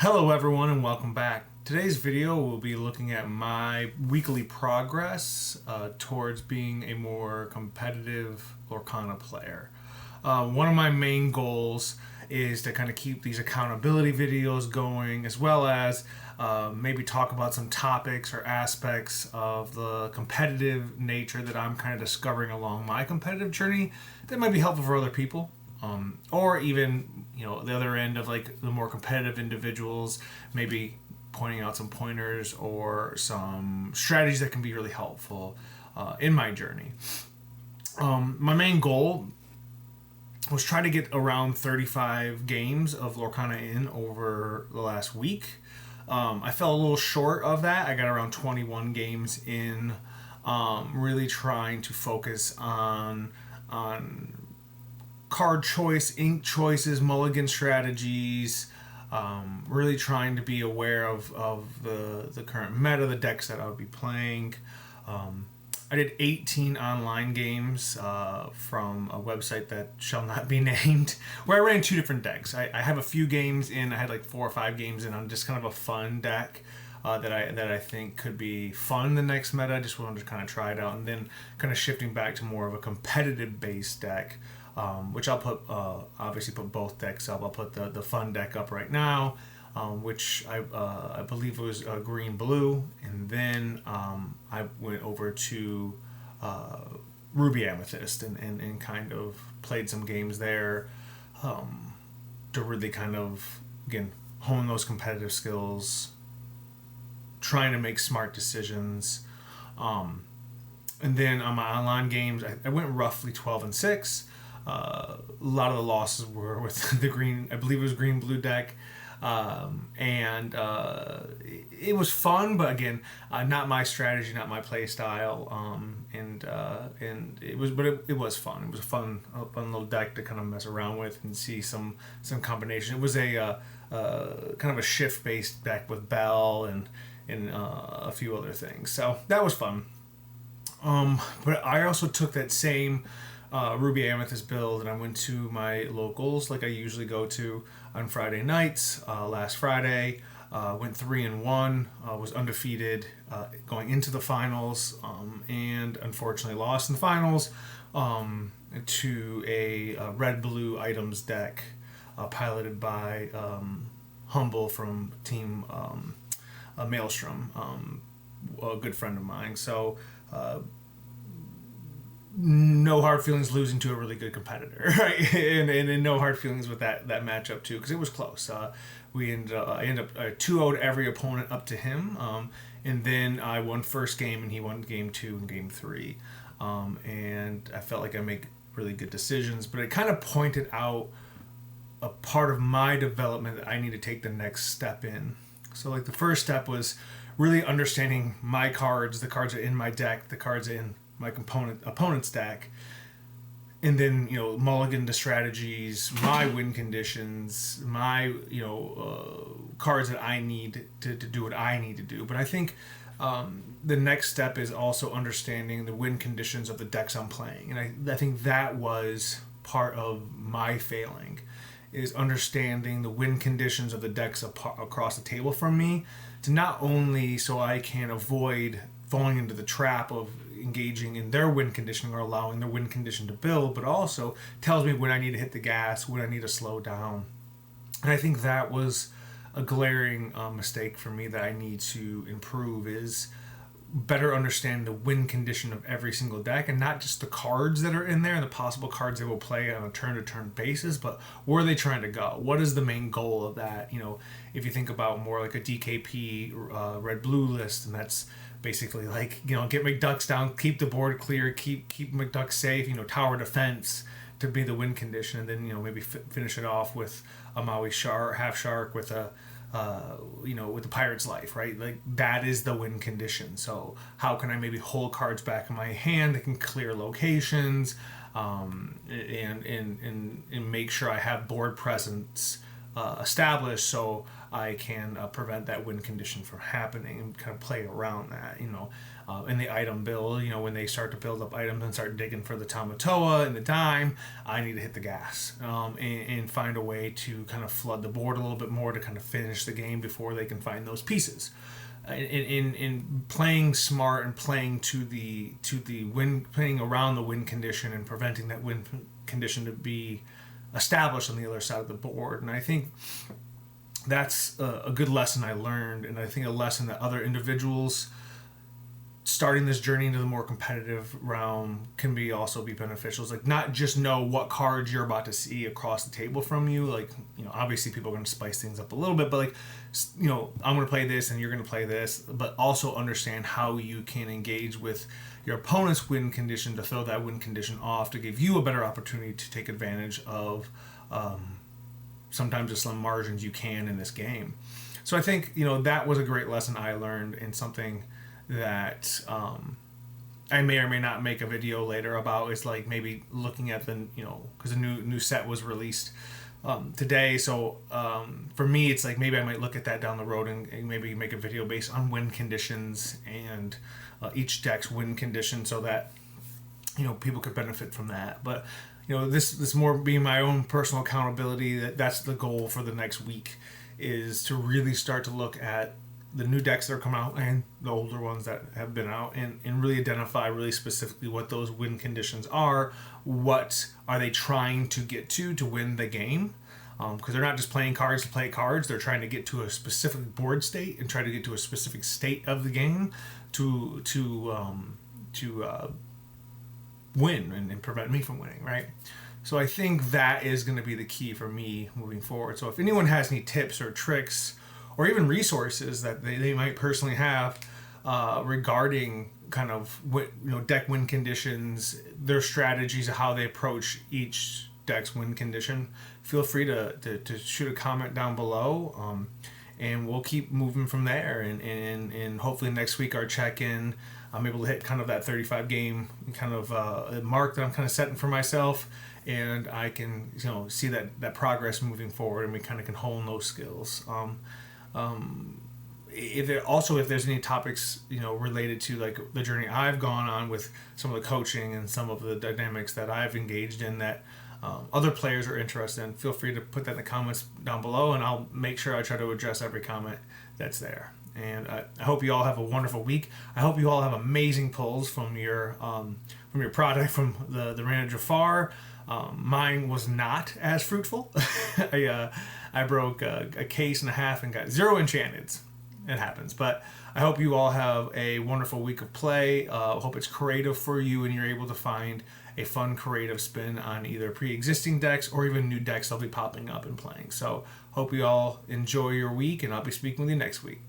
Hello everyone and welcome back. Today's video will be looking at my weekly progress towards being a more competitive Lorcana player. One of my main goals is to kind of keep these accountability videos going, as well as maybe talk about some topics or aspects of the competitive nature that I'm kind of discovering along my competitive journey that might be helpful for other people. Or even, the other end of like the more competitive individuals, maybe pointing out some pointers or some strategies that can be really helpful in my journey. My main goal was try to get around 35 games of Lorcana in over the last week. I fell a little short of that. I got around 21 games in, really trying to focus on card choice, ink choices, mulligan strategies, really trying to be aware of the current meta, the decks that I would be playing. I did 18 online games from a website that shall not be named, where I ran two different decks. I have a few games in. I had like 4 or 5 games in on just kind of a fun deck that I think could be fun the next meta. I just wanted to kind of try it out, and then kind of shifting back to more of a competitive based deck. Which I'll put, obviously put both decks up. I'll put the fun deck up right now, which I believe was green-blue, and then I went over to Ruby Amethyst and kind of played some games there to really kind of, again, hone those competitive skills, trying to make smart decisions. And then on my online games, I went roughly 12-6. A lot of the losses were with the green, I believe it was green-blue deck, and it was fun, but again, not my strategy, not my play style, and it was fun. It was a fun little deck to kind of mess around with and see some combination. It was a kind of a shift-based deck with Bell and a few other things, so that was fun. But I also took that same Ruby Amethyst build, and I went to my locals like I usually go to on Friday nights. Last Friday, went 3-1, was undefeated going into the finals, and unfortunately lost in the finals to a red-blue items deck piloted by Humble from Team Maelstrom, a good friend of mine. So no hard feelings losing to a really good competitor, right? and no hard feelings with that matchup too, because it was close. I ended up 2-0'd every opponent up to him, and then I won first game and he won game 2 and game 3, and I felt like I made really good decisions, but it kind of pointed out a part of my development that I need to take the next step in. So like the first step was really understanding my cards, the cards that are in my deck, the cards in my opponent's deck, and then mulligan the strategies, my win conditions, my cards that I need to do what I need to do. But I think the next step is also understanding the win conditions of the decks I'm playing, and I think that was part of my failing, is understanding the win conditions of the decks across the table from me, to not only so I can avoid falling into the trap of engaging in their win conditioning or allowing their win condition to build, but also tells me when I need to hit the gas, when I need to slow down. And I think that was a glaring mistake for me that I need to improve, is better understand the win condition of every single deck, and not just the cards that are in there and the possible cards they will play on a turn-to-turn basis, but where are they trying to go? What is the main goal of that? If you think about more like a DKP red-blue list, and that's basically like, get McDucks down, keep the board clear, keep McDucks safe, tower defense to be the win condition, and then maybe finish it off with a Maui half shark with a with the Pirate's Life, right? Like that is the win condition. So how can I maybe hold cards back in my hand that can clear locations, and make sure I have board presence established, so I can prevent that win condition from happening and kind of play around that. in the item build. When they start to build up items and start digging for the Tamatoa and the dime, I need to hit the gas, and find a way to kind of flood the board a little bit more to kind of finish the game before they can find those pieces. In playing smart and playing to the win, playing around the win condition and preventing that win condition to be established on the other side of the board. And I think that's a good lesson I learned, and I think a lesson that other individuals starting this journey into the more competitive realm can also be beneficial. It's like, not just know what cards you're about to see across the table from you. Like, obviously people are going to spice things up a little bit, but like, I'm going to play this and you're going to play this, but also understand how you can engage with your opponent's win condition to throw that win condition off, to give you a better opportunity to take advantage of sometimes the slim margins you can in this game. So I think, that was a great lesson I learned, and something that I may or may not make a video later about, is like maybe looking at the, because a new set was released today. So for me, it's like maybe I might look at that down the road and maybe make a video based on win conditions and each deck's win condition, so that people could benefit from that. But this more being my own personal accountability. That's the goal for the next week, is to really start to look at the new decks that are coming out and the older ones that have been out, and really identify really specifically what those win conditions are. What are they trying to get to win the game? Because they're not just playing cards to play cards. They're trying to get to a specific board state and try to get to a specific state of the game to win and prevent me from winning, right? So I think that is going to be the key for me moving forward. So if anyone has any tips or tricks, or even resources that they might personally have regarding kind of deck win conditions, their strategies, how they approach each deck's win condition, feel free to shoot a comment down below, and we'll keep moving from there. And hopefully next week, our check-in, I'm able to hit kind of that 35 game kind of mark that I'm kind of setting for myself, and I can see that progress moving forward, and we kind of can hone those skills. If there's any topics related to like the journey I've gone on with some of the coaching and some of the dynamics that I've engaged in that other players are interested in, feel free to put that in the comments down below, and I'll make sure I try to address every comment that's there. And I hope you all have a wonderful week. I hope you all have amazing pulls from your product from the Rana Jafar. Mine was not as fruitful. I broke a case and a half and got 0 enchanteds. It happens. But I hope you all have a wonderful week of play. I hope it's creative for you and you're able to find a fun creative spin on either pre-existing decks or even new decks that'll be popping up and playing. So hope you all enjoy your week, and I'll be speaking with you next week.